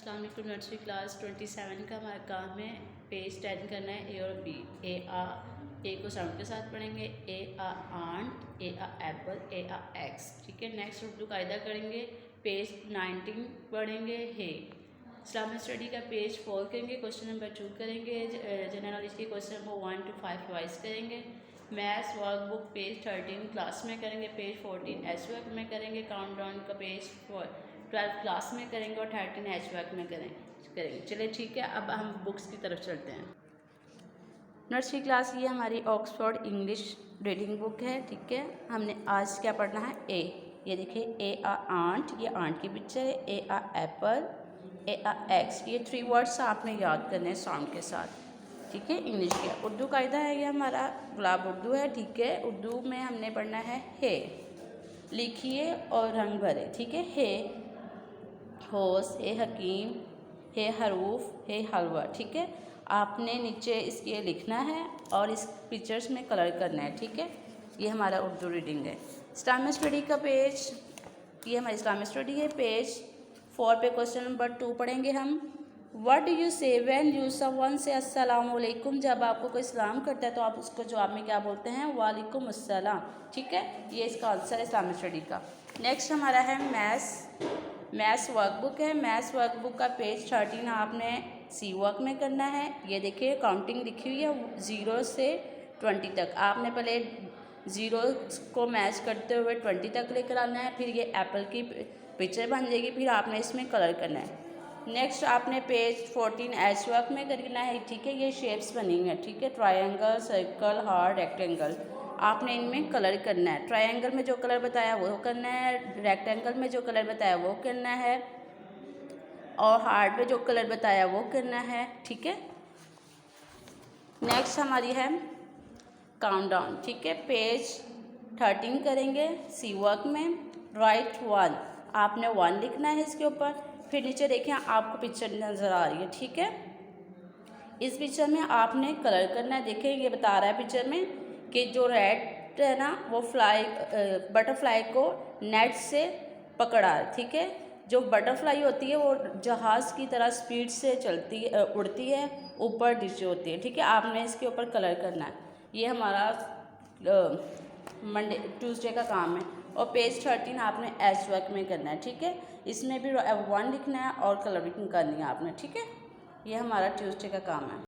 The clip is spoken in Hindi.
अस्सलाम वालेकुम। नर्सरी क्लास 27 का हमारा काम है पेज 10 करना है ए और बी। ए को साउंड के साथ पढ़ेंगे, ए आ आंट, ए आ एप्पल, ए आ एक्स। ठीक है। नेक्स्ट उर्दू कायदा करेंगे, पेज 19 पढ़ेंगे हे। इस्लामिक स्टडी का पेज 4 करेंगे, क्वेश्चन नंबर 2 करेंगे, जनरल नॉलेज के क्वेश्चन नंबर 1 to 5 रिवाइज करेंगे। मैथ्स वर्कबुक पेज 13 क्लास में करेंगे, पेज 14 एच वर्क में करेंगे, काउंट डाउन का पेज 12 क्लास में करेंगे और 13 एच वर्क में करेंगे। चलिए ठीक है, अब हम बुक्स की तरफ चलते हैं। नर्सरी क्लास ये हमारी ऑक्सफोर्ड इंग्लिश रीडिंग बुक है। ठीक है, हमने आज क्या पढ़ना है, ए। ये देखिए, ए आ आंट, ये आंट की पिक्चर है। ए आ एप्पल, ए आ एक्स। ये 3 वर्ड्स आपने याद करने हैं साउंड के साथ। ठीक है, इंग्लिश का उर्दू कायदा है, ये हमारा गुलाब उर्दू है। ठीक है, उर्दू में हमने पढ़ना है हे। लिखिए और रंग भरे। ठीक है, हे होश, हे हकीम, हे हरूफ, हे हलवा। ठीक है, आपने नीचे इसके लिखना है और इस पिक्चर्स में कलर करना है। ठीक है, ये हमारा उर्दू रीडिंग है। इस्लामिक स्टडी का पेज, ये हमारी इस्लामिक स्टडी है। पेज 4 पे क्वेश्चन नंबर 2 पढ़ेंगे हम। व्हाट डू यू से व्हेन यू समवन से अस्सलाम वालेकुम। जब आपको कोई सलाम करता है तो आप उसको जवाब में क्या बोलते हैं, वालेकुम अस्सलाम। ठीक है, ये इसका आंसर है इस्लामिक स्टडी का। नेक्स्ट हमारा है मैथ्स वर्कबुक है। मैथ्स वर्कबुक का पेज 13 आपने सी वर्क में करना है। ये देखिए, काउंटिंग लिखी हुई है 0 से 20 तक। आपने पहले 0 को मैच करते हुए 20 तक लेकर आना है, फिर ये एप्पल की पिक्चर बन जाएगी, फिर आपने इसमें कलर करना है। नेक्स्ट आपने पेज 14 एच वर्क में करना है। ठीक है, ये शेप्स बनी हुई है। ठीक है, ट्रायंगल, सर्कल, हार्ट, रेक्टेंगल। आपने इनमें कलर करना है। ट्रायंगल में जो कलर बताया वो करना है, रेक्टेंगल में जो कलर बताया वो करना है, और हार्ट में जो कलर बताया वो करना है। ठीक है, नेक्स्ट हमारी है काउंटडाउन। ठीक है, पेज 13 करेंगे सी वर्क में। राइट 1, आपने 1 लिखना है इसके ऊपर। फिर नीचे देखें, आपको पिक्चर नज़र आ रही है। ठीक है, इस पिक्चर में आपने कलर करना है। देखें, ये बता रहा है पिक्चर में कि जो रेड है ना, वो बटरफ्लाई को नेट से पकड़ा है। ठीक है, जो बटरफ्लाई होती है वो जहाज़ की तरह स्पीड से उड़ती है, ऊपर नीचे होती है। ठीक है, आपने इसके ऊपर कलर करना है। ये हमारा ट्यूसडे का काम है। और पेज 13 आपने एच वर्क में करना है। ठीक है, इसमें भी 1 लिखना है और कलरिंग करनी है आपने। ठीक है, ये हमारा ट्यूसडे का काम है।